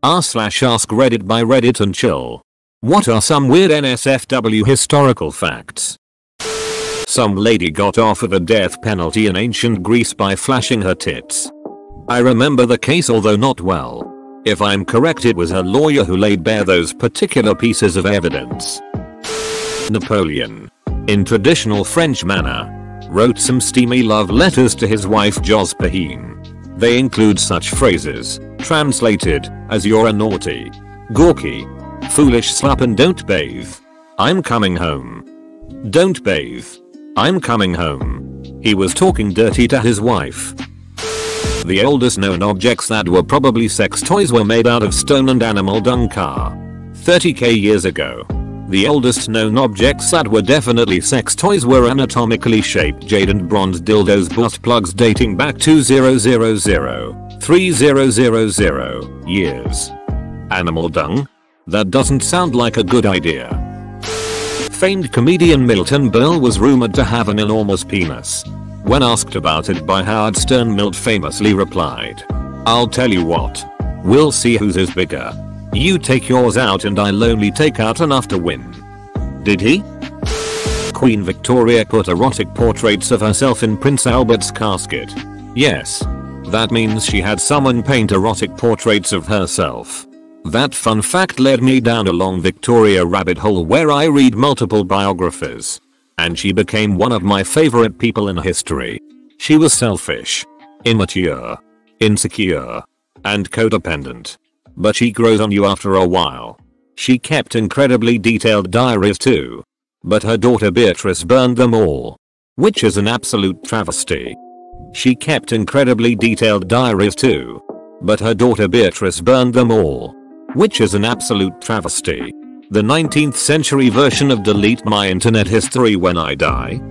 r/Askreddit by Reddit and chill. What are some weird nsfw historical facts? Some lady got off with a death penalty in ancient Greece by flashing her tits. I remember the case, although not well. If I'm correct, it was her lawyer who laid bare those particular pieces of evidence. Napoleon, in traditional French manner, wrote some steamy love letters to his wife Josephine. They include such phrases, translated as "you're a naughty, gawky, foolish slut and don't bathe. I'm coming home. Don't bathe. I'm coming home." He was talking dirty to his wife. The oldest known objects that were probably sex toys were made out of stone and animal dung. 30k years ago. The oldest known objects that were definitely sex toys were anatomically shaped jade and bronze dildos butt plugs dating back to 3000 years. Animal dung? That doesn't sound like a good idea. Famed comedian Milton Berle was rumored to have an enormous penis. When asked about it by Howard Stern, Milt famously replied, "I'll tell you what. We'll see whose is bigger. You take yours out and I'll only take out enough to win." Did he? Queen Victoria put erotic portraits of herself in Prince Albert's casket. Yes. That means she had someone paint erotic portraits of herself. That fun fact led me down a long Victoria rabbit hole where I read multiple biographies. And she became one of my favorite people in history. She was selfish, immature, insecure, and codependent. But she grows on you after a while. She kept incredibly detailed diaries too. But her daughter Beatrice burned them all. Which is an absolute travesty. She kept incredibly detailed diaries too. But her daughter Beatrice burned them all. Which is an absolute travesty. The 19th century version of delete my internet history when I die?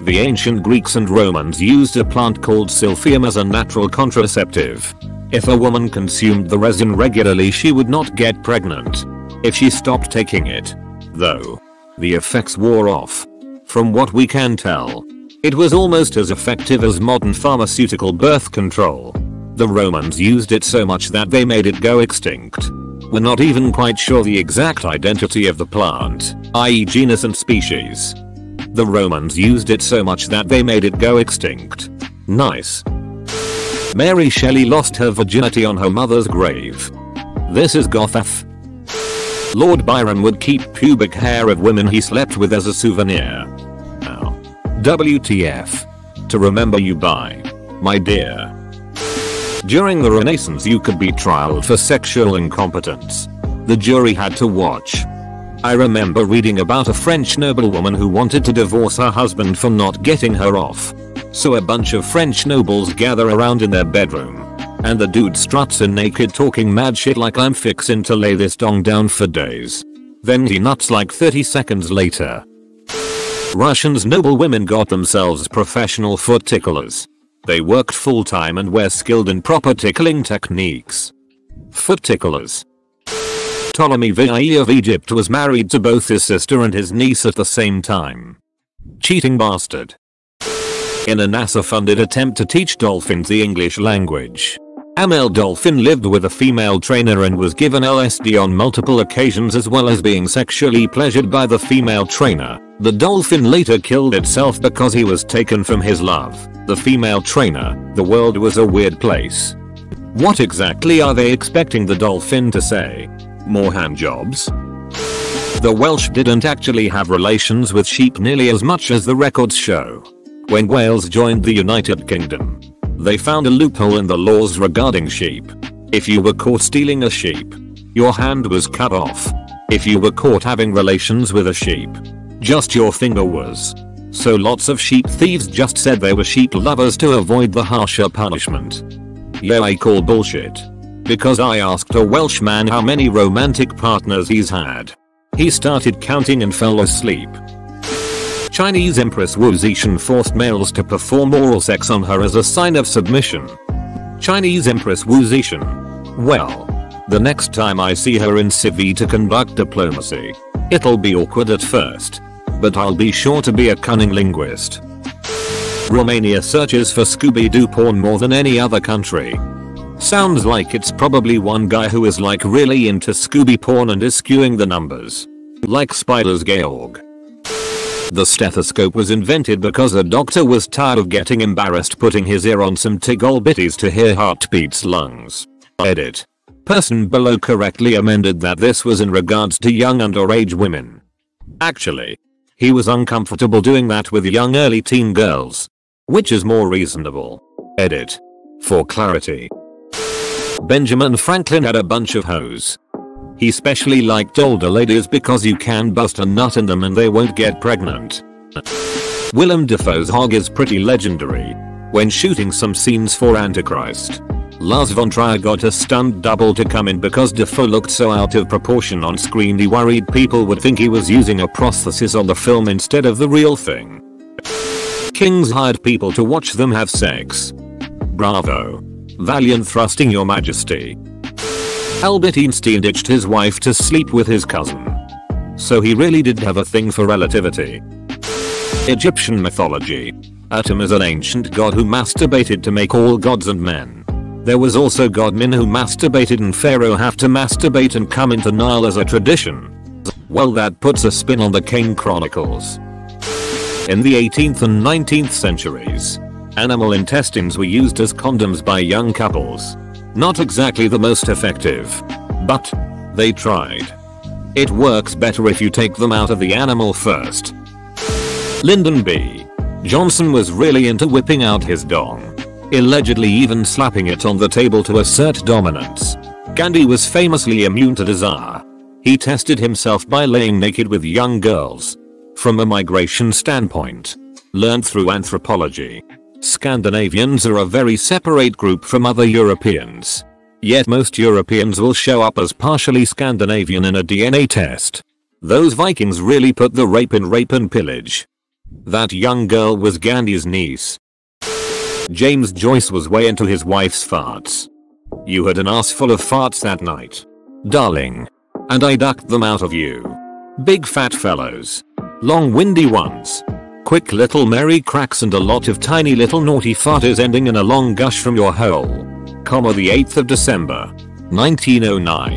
The ancient Greeks and Romans used a plant called silphium as a natural contraceptive. If a woman consumed the resin regularly, she would not get pregnant. If she stopped taking it, though, the effects wore off. From what we can tell, it was almost as effective as modern pharmaceutical birth control. The Romans used it so much that they made it go extinct. We're not even quite sure the exact identity of the plant, i.e. genus and species. The Romans used it so much that they made it go extinct. Nice. Mary Shelley lost her virginity on her mother's grave. This is goth. Lord Byron would keep pubic hair of women he slept with as a souvenir. Now, WTF. To remember you by, my dear. During the Renaissance you could be trialed for sexual incompetence. The jury had to watch. I remember reading about a French noblewoman who wanted to divorce her husband for not getting her off. So a bunch of French nobles gather around in their bedroom. And the dude struts in naked talking mad shit like "I'm fixin' to lay this dong down for days." Then he nuts like 30 seconds later. Russians noblewomen got themselves professional foot ticklers. They worked full time and were skilled in proper tickling techniques. Foot ticklers. Ptolemy VI of Egypt was married to both his sister and his niece at the same time. Cheating bastard. In a NASA-funded attempt to teach dolphins the English language, a male dolphin lived with a female trainer and was given LSD on multiple occasions, as well as being sexually pleasured by the female trainer. The dolphin later killed itself because he was taken from his love, the female trainer. The world was a weird place. What exactly are they expecting the dolphin to say? More handjobs? The Welsh didn't actually have relations with sheep nearly as much as the records show. When Wales joined the United Kingdom, they found a loophole in the laws regarding sheep. If you were caught stealing a sheep, your hand was cut off. If you were caught having relations with a sheep, just your finger was. So lots of sheep thieves just said they were sheep lovers to avoid the harsher punishment. Yeah, I call bullshit. Because I asked a Welsh man how many romantic partners he's had. He started counting and fell asleep. Chinese Empress Wu Zetian forced males to perform oral sex on her as a sign of submission. Chinese Empress Wu Zetian. Well, the next time I see her in nsfw to conduct diplomacy, it'll be awkward at first. But I'll be sure to be a cunning linguist. Romania searches for Scooby-Doo porn more than any other country. Sounds like it's probably one guy who is like really into Scooby porn and is skewing the numbers. Like Spider's Georg. The stethoscope was invented because a doctor was tired of getting embarrassed putting his ear on some tickle bitties to hear heartbeats lungs. Edit. Person below correctly amended that this was in regards to young underage women. Actually, he was uncomfortable doing that with young early teen girls. Which is more reasonable. Edit. For clarity. Benjamin Franklin had a bunch of hoes. He specially liked older ladies because you can bust a nut in them and they won't get pregnant. Willem Dafoe's hog is pretty legendary. When shooting some scenes for Antichrist, Lars von Trier got a stunt double to come in because Dafoe looked so out of proportion on screen he worried people would think he was using a prosthesis on the film instead of the real thing. Kings hired people to watch them have sex. Bravo. Valiant thrusting, your majesty. Albert Einstein ditched his wife to sleep with his cousin. So he really did have a thing for relativity. Egyptian mythology. Atum is an ancient god who masturbated to make all gods and men. There was also god Min who masturbated and Pharaoh have to masturbate and come into Nile as a tradition. Well, that puts a spin on the Kane Chronicles. In the 18th and 19th centuries, animal intestines were used as condoms by young couples. Not exactly the most effective, but they tried. It works better if you take them out of the animal first. Lyndon B. Johnson was really into whipping out his dong, allegedly even slapping it on the table to assert dominance. Gandhi was famously immune to desire. He tested himself by laying naked with young girls. From a migration standpoint, learned through anthropology, Scandinavians are a very separate group from other Europeans. Yet most Europeans will show up as partially Scandinavian in a DNA test. Those Vikings really put the rape and pillage. That young girl was Gandhi's niece. James Joyce was way into his wife's farts. You had an ass full of farts that night, darling. And I ducked them out of you. Big fat fellows. Long windy ones. Quick little merry cracks and a lot of tiny little naughty farters ending in a long gush from your hole. The 8th of December, 1909.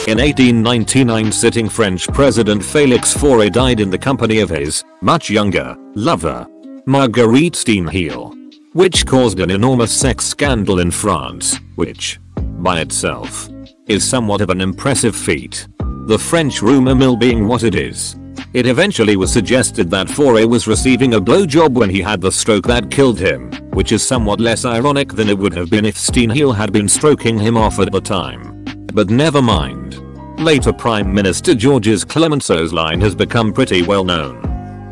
In 1899, sitting French President Félix Faure died in the company of his much younger lover, Marguerite Steenheel, which caused an enormous sex scandal in France, which, by itself, is somewhat of an impressive feat. The French rumor mill being what it is. It eventually was suggested that Faure was receiving a blowjob when he had the stroke that killed him, which is somewhat less ironic than it would have been if Steenheel had been stroking him off at the time. But never mind. Later Prime Minister Georges Clemenceau's line has become pretty well known.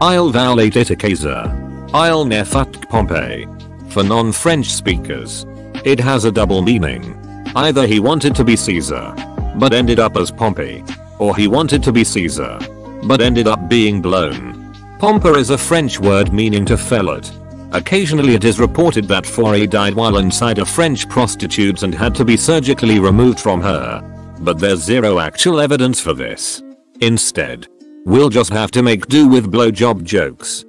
Il valait être Caesar. Il ne fut Pompey. For non-French speakers, it has a double meaning. Either he wanted to be Caesar, but ended up as Pompey, or he wanted to be Caesar, but ended up being blown. Pomper is a French word meaning to fellat. Occasionally it is reported that Faure died while inside a French prostitute and had to be surgically removed from her. But there's zero actual evidence for this. Instead, we'll just have to make do with blowjob jokes.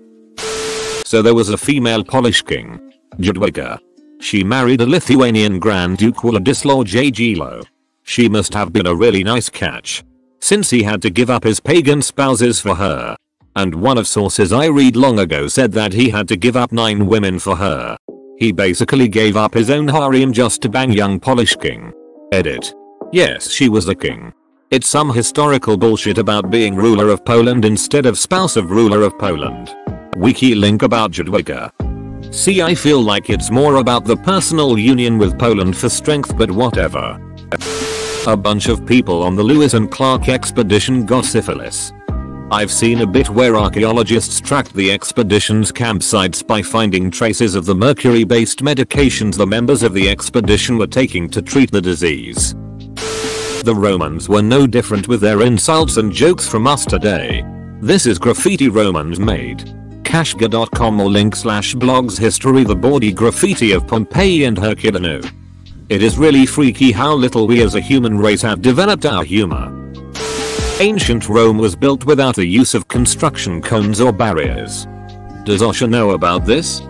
So there was a female Polish king, Jadwiga. She married a Lithuanian Grand Duke Władysław Jagiello. She must have been a really nice catch, since he had to give up his pagan spouses for her. And one of sources I read long ago said that he had to give up 9 women for her. He basically gave up his own harem just to bang young Polish king. Edit. Yes, she was the king. It's some historical bullshit about being ruler of Poland instead of spouse of ruler of Poland. Wiki link about Jadwiga. See, I feel like it's more about the personal union with Poland for strength, but whatever. A bunch of people on the Lewis and Clark expedition got syphilis. I've seen a bit where archaeologists tracked the expedition's campsites by finding traces of the mercury-based medications the members of the expedition were taking to treat the disease. The Romans were no different with their insults and jokes from us today. This is Graffiti Romans made. Kashga.com or link/blogs history the bawdy graffiti of Pompeii and Herculaneum. It is really freaky how little we as a human race have developed our humor. Ancient Rome was built without the use of construction cones or barriers. Does Osha know about this?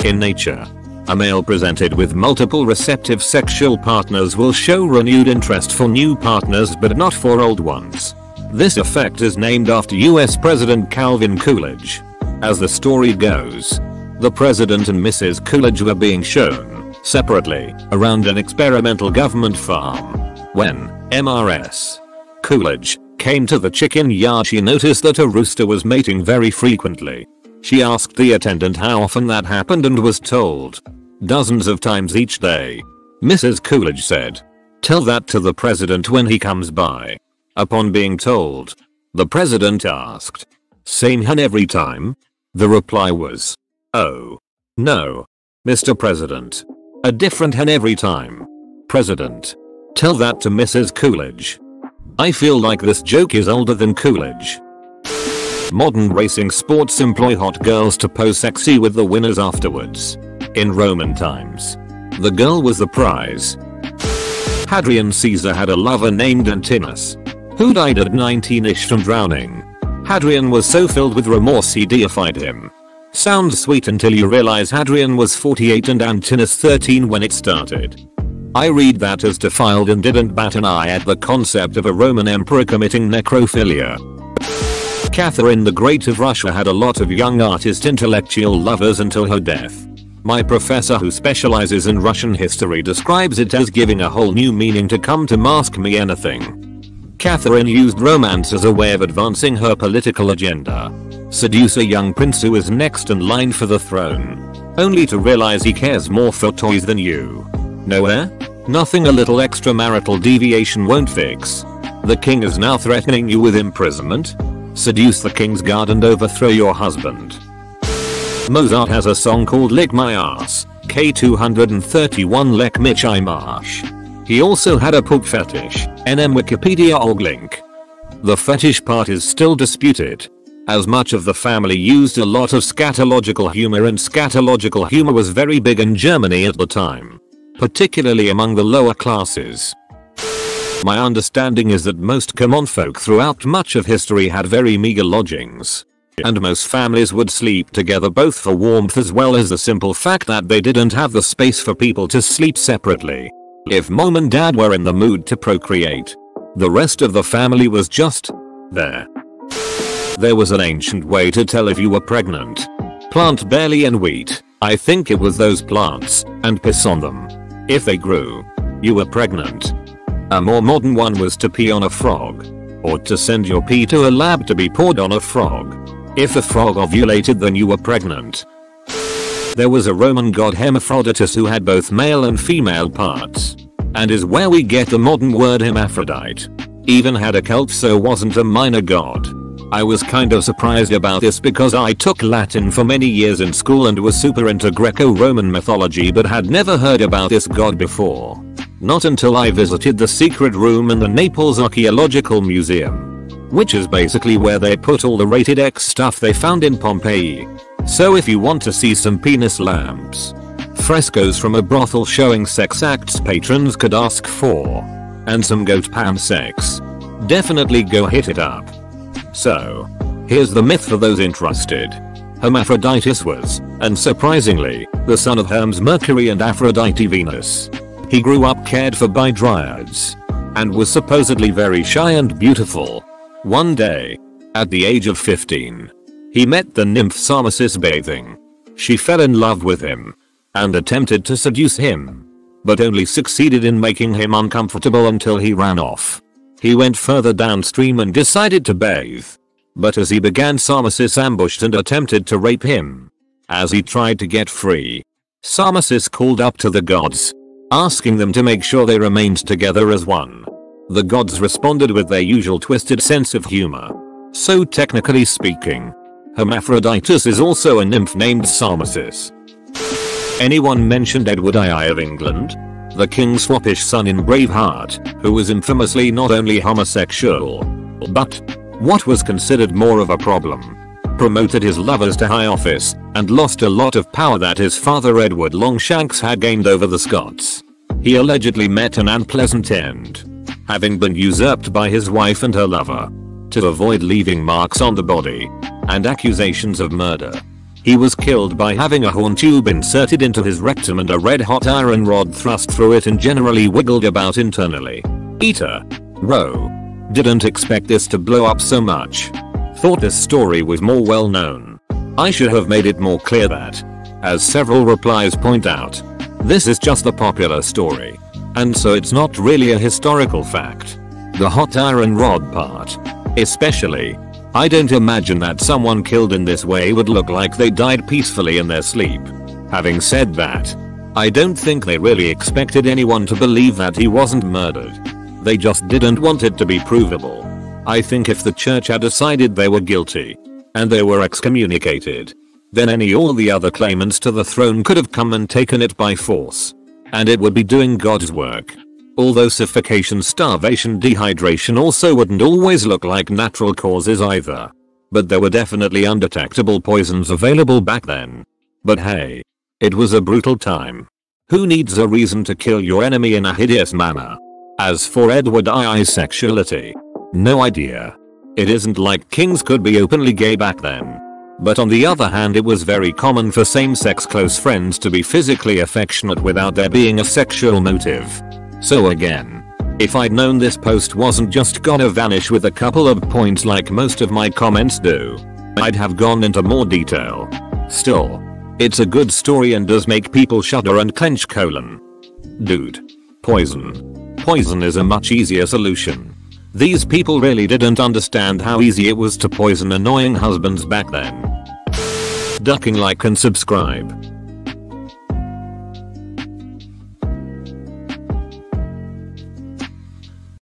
In nature, A male presented with multiple receptive sexual partners will show renewed interest for new partners but not for old ones. This effect is named after US President Calvin Coolidge. As the story goes, the President and Mrs. Coolidge were being shown separately around an experimental government farm. When Mrs. Coolidge came to the chicken yard, she noticed that a rooster was mating very frequently. She asked the attendant how often that happened and was told, dozens of times each day. Mrs. Coolidge said, "Tell that to the president when he comes by." Upon being told, the president asked, "Same hen every time?" The reply was, "Oh, no, Mr. President. A different hen every time." President, tell that to Mrs. Coolidge. I feel like this joke is older than Coolidge. Modern racing sports employ hot girls to pose sexy with the winners afterwards. In Roman times, the girl was the prize. Hadrian Caesar had a lover named Antinous, who died at 19ish from drowning. Hadrian was so filled with remorse he deified him. Sounds sweet until you realize Hadrian was 48 and Antinous 13 when it started. I read that as defiled and didn't bat an eye at the concept of a Roman emperor committing necrophilia. Catherine the Great of Russia had a lot of young artist intellectual lovers until her death. My professor who specializes in Russian history describes it as giving a whole new meaning to come to ask me anything. Catherine used romance as a way of advancing her political agenda. Seduce a young prince who is next in line for the throne, only to realize he cares more for toys than you. Nowhere? Nothing a little extramarital deviation won't fix. The king is now threatening you with imprisonment? Seduce the king's guard and overthrow your husband. Mozart has a song called Lick My Ass, K231 Leck mich im Arsch. He also had a poop fetish, NM Wikipedia org link. The fetish part is still disputed, as much of the family used a lot of scatological humor, and scatological humor was very big in Germany at the time, particularly among the lower classes. My understanding is that most common folk throughout much of history had very meager lodgings, and most families would sleep together both for warmth as well as the simple fact that they didn't have the space for people to sleep separately. If mom and dad were in the mood to procreate, the rest of the family was just there. There was an ancient way to tell if you were pregnant. Plant barley and wheat, I think it was those plants, and piss on them. If they grew, you were pregnant. A more modern one was to pee on a frog, or to send your pee to a lab to be poured on a frog. If the frog ovulated, then you were pregnant. There was a Roman god Hermaphroditus who had both male and female parts, and is where we get the modern word hermaphrodite. Even had a cult, so wasn't a minor god. I was kind of surprised about this because I took Latin for many years in school and was super into Greco-Roman mythology, but had never heard about this god before. Not until I visited the secret room in the Naples Archaeological Museum, which is basically where they put all the rated X stuff they found in Pompeii. So if you want to see some penis lamps, frescoes from a brothel showing sex acts patrons could ask for, and some goat pan sex, definitely go hit it up. So, here's the myth for those interested. Hermaphroditus was, and surprisingly, the son of Hermes Mercury and Aphrodite Venus. He grew up cared for by dryads, and was supposedly very shy and beautiful. One day, at the age of 15, he met the nymph Psalmacis bathing. She fell in love with him, and attempted to seduce him, but only succeeded in making him uncomfortable until he ran off. He went further downstream and decided to bathe, but as he began, Psalmacis ambushed and attempted to rape him. As he tried to get free, Psalmacis called up to the gods, asking them to make sure they remained together as one. The gods responded with their usual twisted sense of humor. So technically speaking, Hermaphroditus is also a nymph named Psalmacis. Anyone mentioned Edward II of England? The king's foppish son in Braveheart, who was infamously not only homosexual, but, what was considered more of a problem, promoted his lovers to high office, and lost a lot of power that his father Edward Longshanks had gained over the Scots. He allegedly met an unpleasant end, having been usurped by his wife and her lover, to avoid leaving marks on the body, and accusations of murder. He was killed by having a horn tube inserted into his rectum and a red hot iron rod thrust through it and generally wiggled about internally. Eater. Row. Didn't expect this to blow up so much. Thought this story was more well known. I should have made it more clear that, as several replies point out, this is just a popular story. And so it's not really a historical fact. The hot iron rod part. Especially. I don't imagine that someone killed in this way would look like they died peacefully in their sleep. Having said that, I don't think they really expected anyone to believe that he wasn't murdered. They just didn't want it to be provable. I think if the church had decided they were guilty, and they were excommunicated, then all the other claimants to the throne could have come and taken it by force. And it would be doing God's work. Although suffocation, starvation, dehydration also wouldn't always look like natural causes either. But there were definitely undetectable poisons available back then. But hey, it was a brutal time. Who needs a reason to kill your enemy in a hideous manner? As for Edward II's sexuality, no idea. It isn't like kings could be openly gay back then. But on the other hand, it was very common for same-sex close friends to be physically affectionate without there being a sexual motive. So again, if I'd known this post wasn't just gonna vanish with a couple of points like most of my comments do, I'd have gone into more detail. Still, it's a good story and does make people shudder and clench colon. Dude. Poison. Poison is a much easier solution. These people really didn't understand how easy it was to poison annoying husbands back then. Ducking like and subscribe.